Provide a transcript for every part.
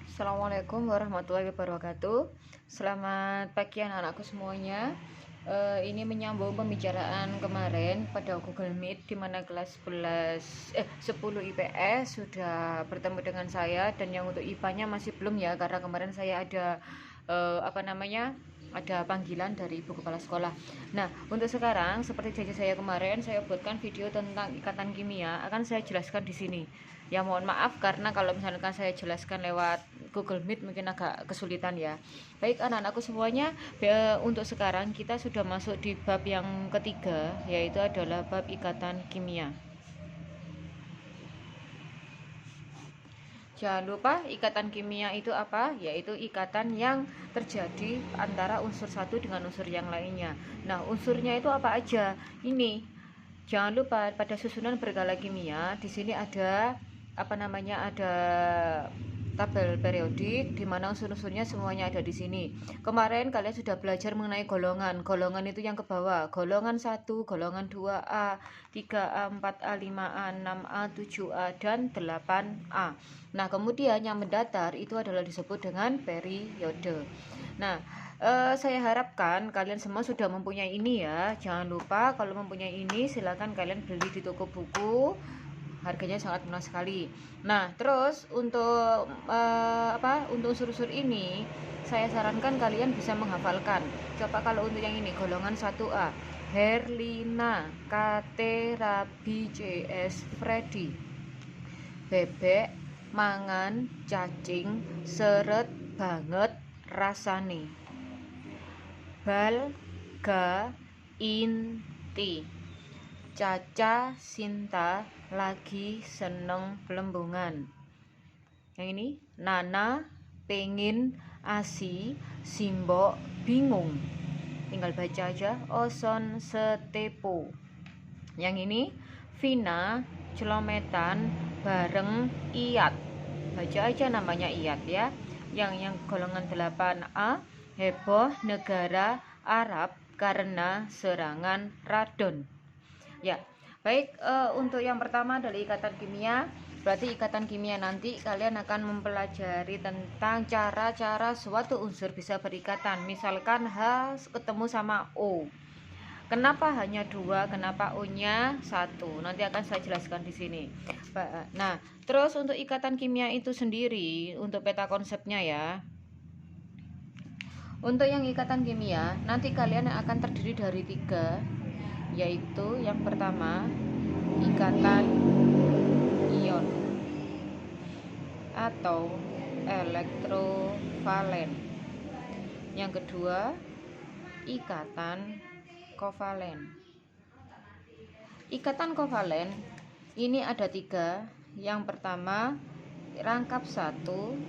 Assalamualaikum warahmatullahi wabarakatuh. Selamat pagi anak-anakku semuanya. Ini menyambung pembicaraan kemarin pada Google Meet di mana kelas 10 IPS sudah bertemu dengan saya, dan yang untuk IPA-nya masih belum ya, karena kemarin saya ada ada panggilan dari ibu kepala sekolah. Nah, untuk sekarang seperti janji saya kemarin, saya buatkan video tentang ikatan kimia, akan saya jelaskan di sini. Ya, mohon maaf karena kalau misalkan saya jelaskan lewat Google Meet mungkin agak kesulitan ya. Baik anak-anakku semuanya, untuk sekarang kita sudah masuk di bab yang ketiga, yaitu adalah bab ikatan kimia. Jangan lupa ikatan kimia itu apa? Yaitu ikatan yang terjadi antara unsur satu dengan unsur yang lainnya. Nah, unsurnya itu apa aja? Ini. Jangan lupa pada susunan berkala kimia di sini ada ada tabel periodik di mana unsur-unsurnya semuanya ada di sini. Kemarin kalian sudah belajar mengenai golongan. Golongan itu yang ke bawah. Golongan 1, golongan 2A, 3A, 4A, 5A, 6A, 7A dan 8A. Nah, kemudian yang mendatar itu adalah disebut dengan periode. Nah, saya harapkan kalian semua sudah mempunyai ini ya. Jangan lupa kalau mempunyai ini silakan kalian beli di toko buku. Harganya sangat murah sekali. Nah, terus untuk untuk unsur-unsur ini saya sarankan kalian bisa menghafalkan. Coba kalau untuk yang ini golongan 1A, Herlina, Kate, Rabi, JS, Freddy. Bebek, mangan, cacing, seret banget rasane. Bal, ga, inti. Caca, Sinta lagi seneng pelembungan. Yang ini Nana pengen asi, Simbok bingung. Tinggal baca aja. Oson setepo. Yang ini Vina celometan bareng Iyat. Baca aja namanya Iyat ya. Yang golongan 8A, heboh negara Arab karena serangan radon. Ya, baik, untuk yang pertama adalah ikatan kimia. Berarti ikatan kimia nanti kalian akan mempelajari tentang cara-cara suatu unsur bisa berikatan. Misalkan H ketemu sama O. Kenapa hanya 2? Kenapa O-nya 1? Nanti akan saya jelaskan di sini. Nah, terus untuk ikatan kimia itu sendiri, untuk peta konsepnya ya. Untuk yang ikatan kimia, nanti kalian akan terdiri dari 3, yaitu yang pertama ikatan ion atau elektrovalen. Yang kedua, ikatan kovalen. Ikatan kovalen ini ada 3. Yang pertama, rangkap 1,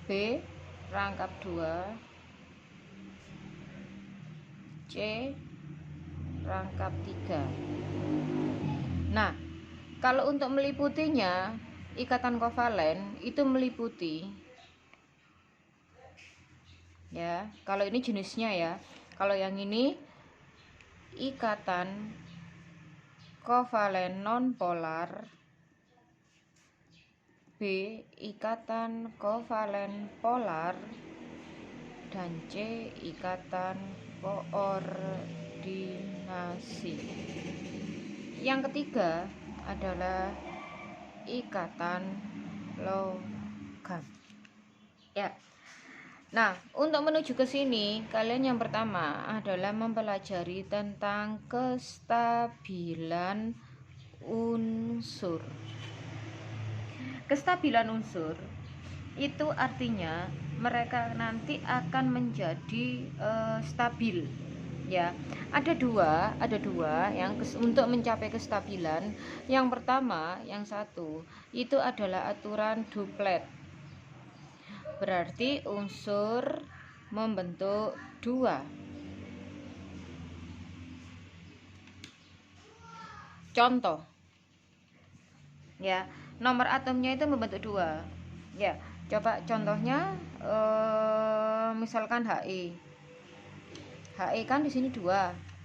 B rangkap 2, C rangkap 3. Nah, kalau untuk meliputinya, ikatan kovalen itu meliputi ya. Kalau ini jenisnya ya. Kalau yang ini ikatan kovalen nonpolar, B ikatan kovalen polar, dan C ikatan koordinasi. Yang ketiga adalah ikatan logam. Ya. Nah, untuk menuju ke sini, kalian yang pertama adalah mempelajari tentang kestabilan unsur. Kestabilan unsur itu artinya mereka nanti akan menjadi stabil. Ya, ada dua yang untuk mencapai kestabilan. Yang pertama, yang satu itu adalah aturan duplet. Berarti unsur membentuk 2. Contoh, ya, nomor atomnya itu membentuk 2. Ya, coba contohnya misalkan He. He kan di sini 2.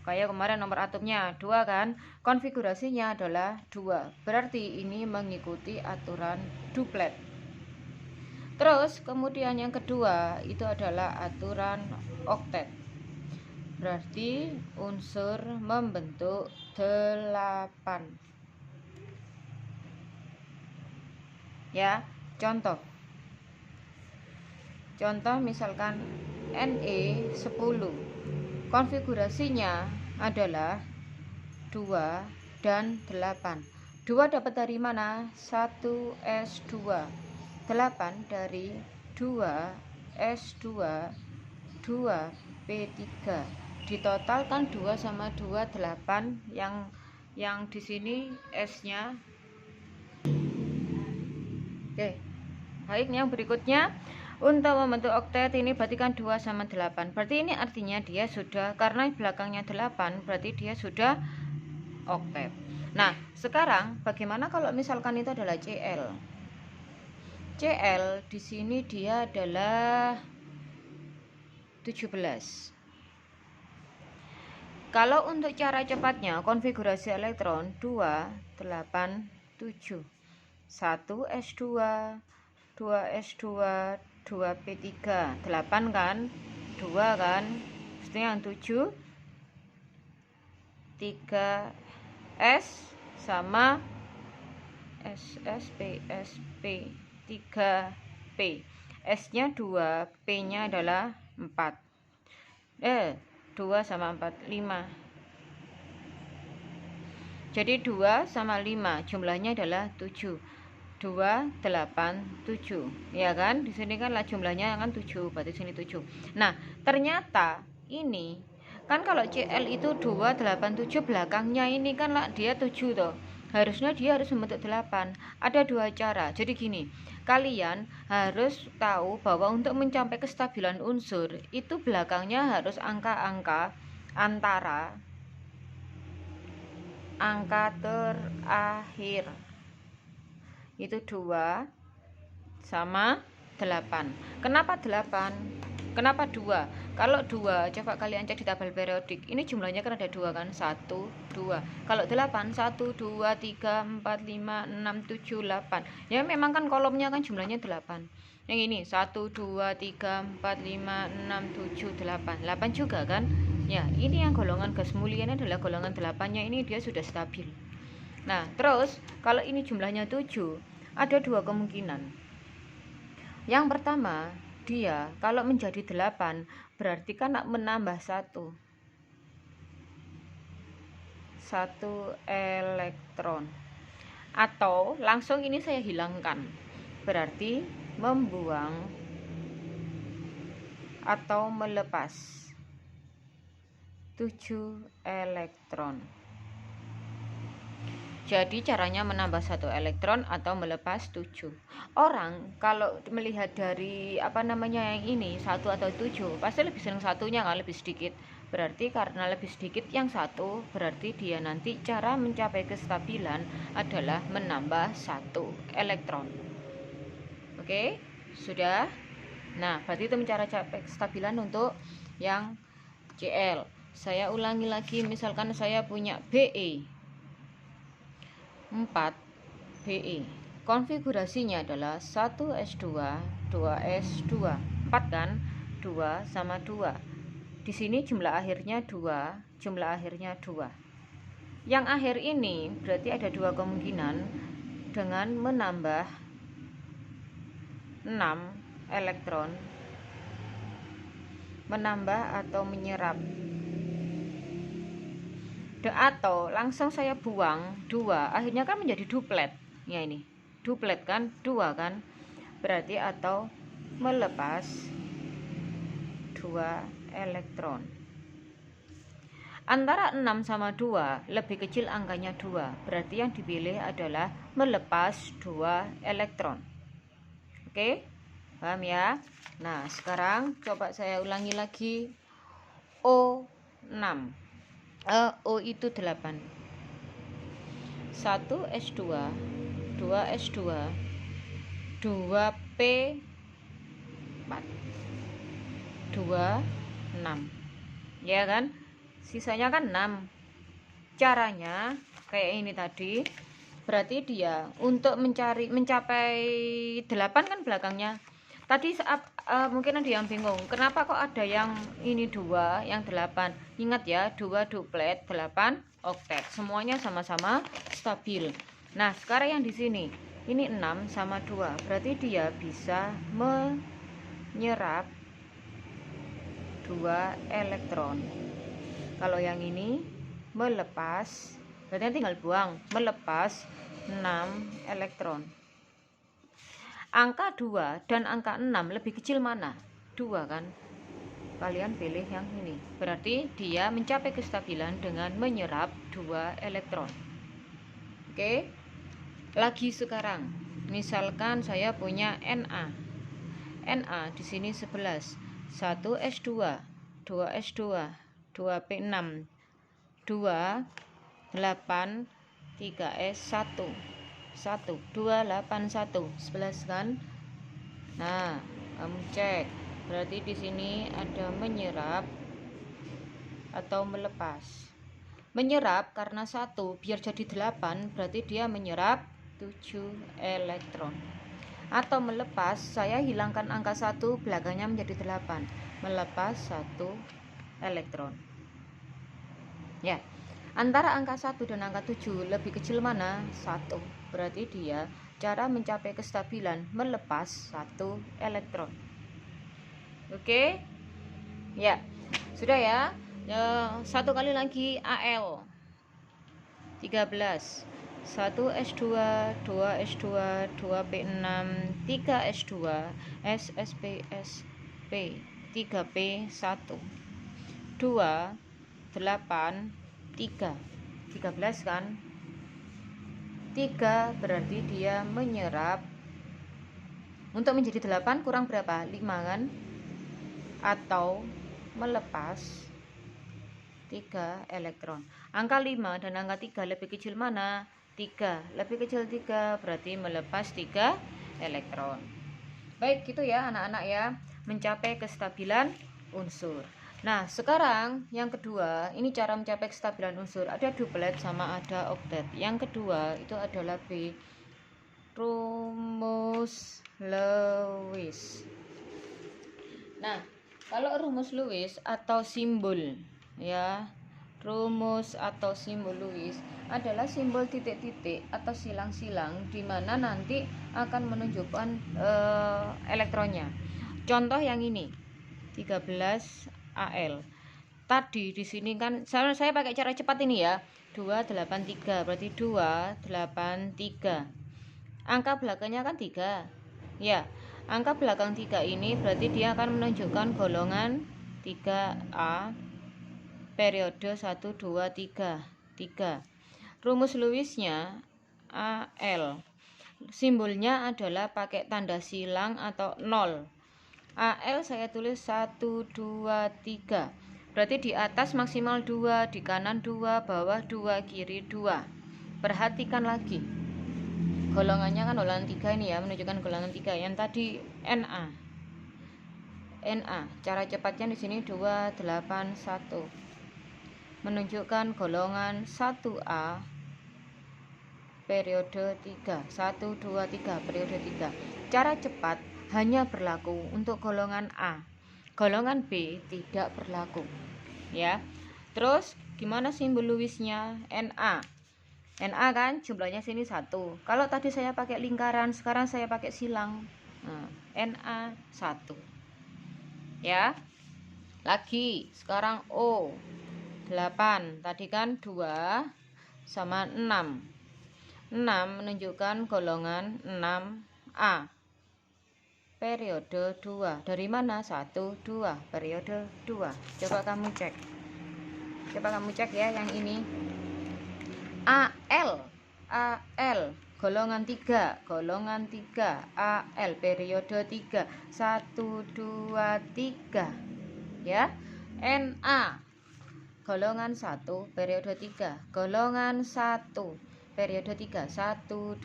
Kayak kemarin nomor atomnya 2 kan, konfigurasinya adalah 2. Berarti ini mengikuti aturan duplet. Terus kemudian yang kedua itu adalah aturan oktet. Berarti unsur membentuk 8. Ya, contoh misalkan Ne10. Konfigurasinya adalah 2 dan 8. 2 dapat dari mana? 1s2. 8 dari 2s2 2p3. Ditotalkan 2 sama 2 8, yang di sini s-nya. Oke. Baik, yang berikutnya untuk membentuk oktet ini berarti kan 2 sama 8. Berarti ini artinya dia sudah, karena belakangnya 8, berarti dia sudah oktet. Nah, sekarang bagaimana kalau misalkan itu adalah CL? CL di sini dia adalah 17. Kalau untuk cara cepatnya konfigurasi elektron 2 8 7. 1s2 2s2 2p3. 8 kan, 2 kan, pasti yang 7 3s sama ssp 3p. S nya 2, P nya adalah 4. 2 sama 4 5. Jadi 2 sama 5 jumlahnya adalah 7. 2 8 7. Ya kan? Di sini kan lah jumlahnya kan 7, berarti sini 7. Nah, ternyata ini kan kalau CL itu 2 8 7, belakangnya ini kan lah dia 7 toh. Harusnya dia harus membentuk 8. Ada 2 cara. Jadi gini, kalian harus tahu bahwa untuk mencapai kestabilan unsur itu belakangnya harus angka-angka antara angka terakhir. Itu 2 sama 8. Kenapa 8? Kenapa 2? Kalau 2, coba kalian cek di tabel periodik. Ini jumlahnya kan ada 2 kan? 1, 2. Kalau 8, 1, 2, 3, 4, 5, 6, 7, 8. Ya memang kan kolomnya kan jumlahnya 8. Yang ini 1, 2, 3, 4, 5, 6, 7, 8. 8 juga kan? Ya, ini yang golongan gas mulianya adalah golongan 8-nya, ini dia sudah stabil. Nah, terus kalau ini jumlahnya 7, ada 2 kemungkinan. Yang pertama, dia kalau menjadi 8 berarti kan menambah 1 elektron. Atau langsung ini saya hilangkan, berarti membuang atau melepas 7 elektron. Jadi caranya menambah 1 elektron atau melepas 7. Orang kalau melihat dari yang ini 1 atau 7, pasti lebih senang satunya kan, lebih sedikit. Berarti karena lebih sedikit yang 1, berarti dia nanti cara mencapai kestabilan adalah menambah 1 elektron. Oke, sudah. Nah, berarti itu cara capai kestabilan untuk yang CL. Saya ulangi lagi, misalkan saya punya BE 4 BE. Konfigurasinya adalah 1s2 2s2. 4 kan? 2 sama 2. Di sini jumlah akhirnya 2, jumlah akhirnya 2. Yang akhir ini berarti ada 2 kemungkinan dengan menambah 6 elektron, menambah atau menyerap, atau langsung saya buang 2, akhirnya kan menjadi duplet. Ya ini duplet kan, 2 kan, berarti atau melepas 2 elektron. Antara 6 sama 2 lebih kecil angkanya 2, berarti yang dipilih adalah melepas 2 elektron. Oke, paham ya? Nah, sekarang coba saya ulangi lagi. O6, O itu 8. 1s2 2s2 2p4 2 6, ya kan? sisanya kan 6. Caranya kayak ini tadi, berarti dia untuk mencapai 8 kan belakangnya. Tadi mungkin ada yang bingung, kenapa kok ada yang ini 2, yang 8. Ingat ya, 2 duplet, 8 oktet. Semuanya sama-sama stabil. Nah, sekarang yang di sini, ini 6 sama 2. Berarti dia bisa menyerap 2 elektron. Kalau yang ini melepas, berarti tinggal buang, melepas 6 elektron. Angka 2 dan angka 6 lebih kecil mana? 2 kan? Kalian pilih yang ini. Berarti dia mencapai kestabilan dengan menyerap 2 elektron. Oke. Lagi sekarang, misalkan saya punya Na. Na di sini 11. 1S2, 2S2, 2P6, 2, 8, 3S1. 1, 2, 8, 1, 11 kan? Nah, kamu cek. Berarti di sini ada menyerap atau melepas. Menyerap karena 1 biar jadi 8, berarti dia menyerap 7 elektron. Atau melepas, saya hilangkan angka 1, belakangnya menjadi 8. Melepas 1 elektron. Ya. Antara angka 1 dan angka 7 lebih kecil mana? 1. Berarti dia cara mencapai kestabilan melepas 1 elektron. Oke? Ya. Sudah ya. Satu kali lagi Al. 13. 1S2, 2S2, 2P6, 3S2, SSPSP, 3P1, 2, 8, 3, 13 kan? 3 berarti dia menyerap, untuk menjadi 8 kurang berapa? 5 kan? Atau melepas 3 elektron. Angka 5 dan angka 3 lebih kecil mana? 3. Lebih kecil 3 berarti melepas 3 elektron. Baik, gitu ya anak-anak ya, mencapai kestabilan unsur. Nah, sekarang yang kedua, ini cara mencapai kestabilan unsur. Ada duplet sama ada oktet. Yang kedua itu adalah B. Rumus Lewis. Nah, kalau rumus Lewis atau simbol ya, rumus atau simbol Lewis adalah simbol titik-titik atau silang-silang di mana nanti akan menunjukkan elektronnya. Contoh yang ini 13 Al. Tadi di sini kan saya pakai cara cepat ini ya. 283 berarti 283. Angka belakangnya kan 3. Ya, angka belakang 3 ini berarti dia akan menunjukkan golongan 3A periode 1 2 3. 3. Rumus Lewisnya Al. Simbolnya adalah pakai tanda silang atau 0. Al saya tulis 1 2 3. Berarti di atas maksimal 2, di kanan 2, bawah 2, kiri 2. Perhatikan lagi. Golongannya kan golongan 3 ini ya, menunjukkan golongan 3. Yang tadi Na. Cara cepatnya di sini 281. Menunjukkan golongan 1A periode 3. 1 2 3 periode 3. Cara cepat hanya berlaku untuk golongan A. Golongan B tidak berlaku. Ya. Terus gimana simbol Lewisnya? Na. Na kan jumlahnya sini 1. Kalau tadi saya pakai lingkaran, sekarang saya pakai silang. Nah, Na 1. Ya. Lagi, sekarang O 8. Tadi kan 2 sama 6. 6 menunjukkan golongan 6A. Periode 2. Dari mana? 1 2, periode 2. Coba kamu cek. Ya yang ini. Al golongan 3, Al periode 3. 1 2 3. Ya. Na golongan 1 periode 3. Golongan 1 periode 3. 1 2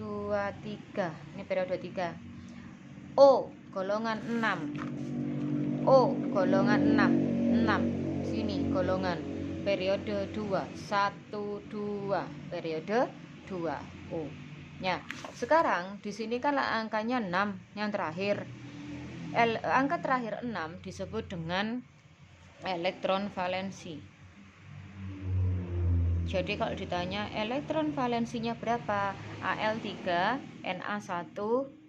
3. Ini periode 3. O golongan 6. O golongan 6. 6. Sini golongan. periode 2, 1 2 periode 2 O. Ya, sekarang di sini kan angkanya 6 yang terakhir. Angka terakhir 6 disebut dengan elektron valensi. Jadi kalau ditanya elektron valensinya berapa, Al3, Na1,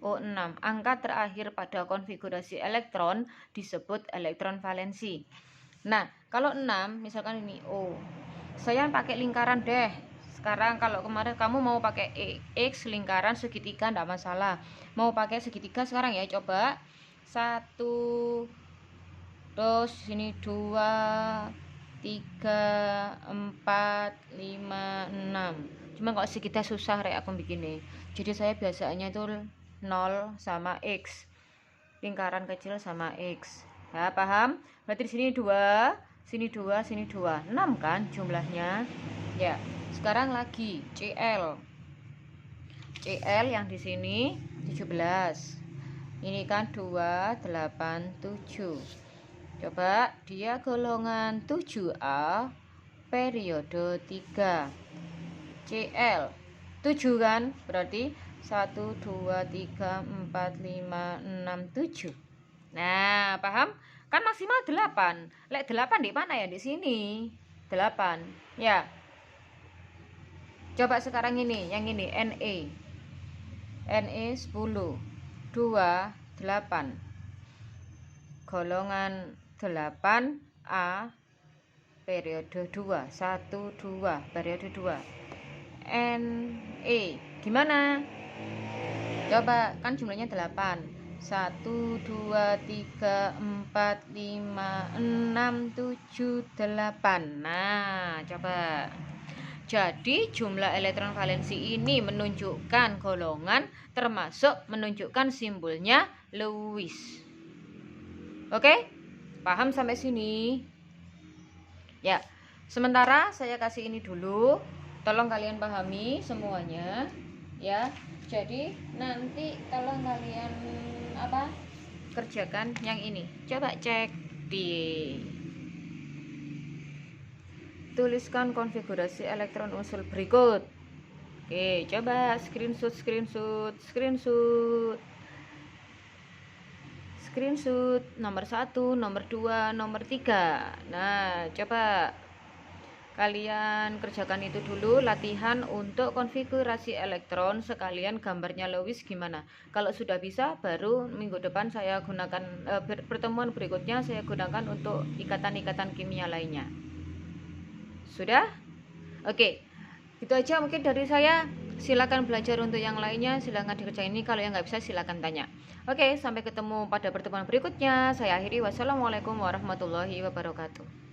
O6. Angka terakhir pada konfigurasi elektron disebut elektron valensi. Nah, kalau 6, misalkan ini O. Saya pakai lingkaran deh. Sekarang kalau kemarin kamu mau pakai X lingkaran segitiga enggak masalah. Mau pakai segitiga sekarang ya, coba. 1, terus sini 2, 3, 4, 5, 6. Cuma kalau segitiga susah rek aku bikinnya. Jadi saya biasanya itu 0 sama X. Lingkaran kecil sama X. Ya, paham? Berarti di sini 2, sini 2, sini 2. 6 kan jumlahnya. Ya, sekarang lagi CL. CL yang di sini 17. Ini kan 2, 8, 7. Coba dia golongan 7A periode 3. CL 7 kan? Berarti 1, 2, 3, 4, 5, 6, 7. Nah, paham? Kan maksimal 8. Lek 8 di mana ya? Di sini. 8. Ya. Coba sekarang ini, yang ini NE. NE 10. 2, 8. Golongan 8A periode 2. 1, 2 periode 2. NE gimana? Coba, kan jumlahnya 8. 1, 2, 3, 4, 5, 6, 7, 8. Nah, coba. Jadi jumlah elektron valensi ini menunjukkan golongan, termasuk menunjukkan simbolnya Lewis. Oke? Paham sampai sini? Ya. Sementara saya kasih ini dulu. Tolong kalian pahami semuanya, ya. Jadi nanti tolong kalian kerjakan yang ini. Coba cek di tuliskan konfigurasi elektron usul berikut. Oke, coba screenshot nomor 1, nomor 2, nomor 3. Nah, coba kalian kerjakan itu dulu, latihan untuk konfigurasi elektron sekalian gambarnya Lewis gimana. Kalau sudah bisa, baru minggu depan saya gunakan, pertemuan berikutnya saya gunakan untuk ikatan-ikatan kimia lainnya. Sudah? Oke, itu aja mungkin dari saya. Silakan belajar untuk yang lainnya, silakan dikerjain ini. Kalau yang nggak bisa silakan tanya. Oke, sampai ketemu pada pertemuan berikutnya. Saya akhiri. Wassalamualaikum warahmatullahi wabarakatuh.